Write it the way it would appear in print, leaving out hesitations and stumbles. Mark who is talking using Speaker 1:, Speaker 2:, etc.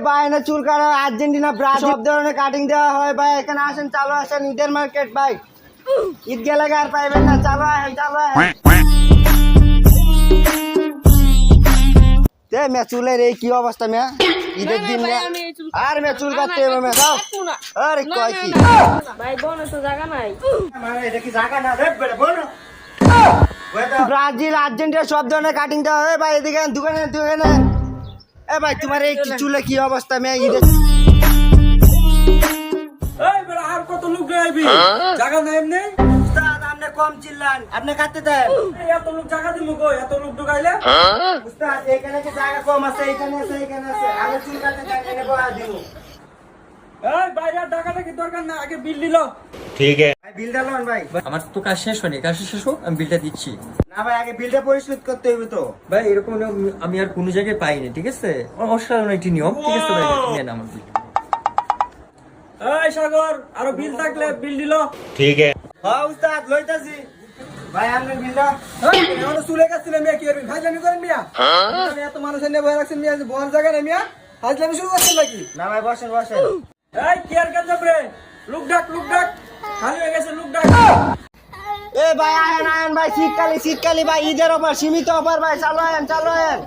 Speaker 1: ভাই না চুল কাটা আর্জেন্টিনা ব্রাজিল সব ধরনের কাটিং দেওয়া হয় ভাই। এখানে আসেন, চালু আসেন, ঈদের মার্কেট ভাই। ঈদ গেলে আর পাইবেন না, চালু আসেন, চালু আসেন। মে চুলের এই কি অবস্থা মে, ঈদের দিন আর মে চুল কাটতে হবে মে, যাও। আরে কয় কি
Speaker 2: ভাই বোন তো জায়গা নাই,
Speaker 1: মানে এটা কি জায়গা না রে বেটা, বোন। ব্রাজিল আর্জেন্টিনা সব ধরনের কাটিং দেওয়া হয় ভাই। এদিকে দোকানে দোকানে এ ভাই তোমার এই চুলে কি অবস্থা মে ঈদের।
Speaker 3: এই বেটা আর কত লোক গাইবি, জায়গা নাই এমনি।
Speaker 1: উস্তাদ আপনি কম চিল্লান, আপনি কাটতে দেন।
Speaker 3: এত লোক জায়গা দিমু কই, এত লোক ঢুকাইলে।
Speaker 1: উস্তাদ এখানে কি জায়গা কম আছে, এখানে আছে, এখানে আছে, আগে চুল কাটতে দেন, এনে বয়া দিব।
Speaker 3: এই বাইরে আর টাকাটা কি দরকার না, আগে বিল দিল।
Speaker 1: ভাই বিলটা লোন ভাই।
Speaker 3: আমার তো কাজ শেষ হয়নি, কাজ শেষ হোক আমি বিলটা দিচ্ছি।
Speaker 1: না ভাই আগে বিলটা পরিশোধ করতে হবে তো।
Speaker 3: ভাই এরকম নিয়ম আমি আর কোনো জায়গায় পাইনি, ঠিক আছে? অসাধারণ একটি নিয়ম, ঠিক আছে ভাই, নেন আমার বিল। এই সাগর আরো বিল থাকলে বিল দিল।
Speaker 1: হ্যাঁ উস্তাদ লইতাছি ভাই আপনার বিলটা।
Speaker 3: এখনো চুলে গেছিলেন মিয়া, কি করবেন? ফাজলামি করেন মিয়া? আমি এত মানুষের নিয়ে বয়ে রাখছেন মিয়া, বহার জায়গা নেই মিয়া, ফাজলামি শুরু করছেন নাকি?
Speaker 1: না ভাই বসেন বসেন।
Speaker 3: এই কি আর কাজ রে, লোক ডাক খালি হয়ে গেছে, লোক ডাক।
Speaker 1: এ ভাই আয়েন আয়েন ভাই, শীতকালি শীতকালি ভাই, ঈদের অফার, সীমিত অফার ভাই, চালু আয়েন চালু আয়েন।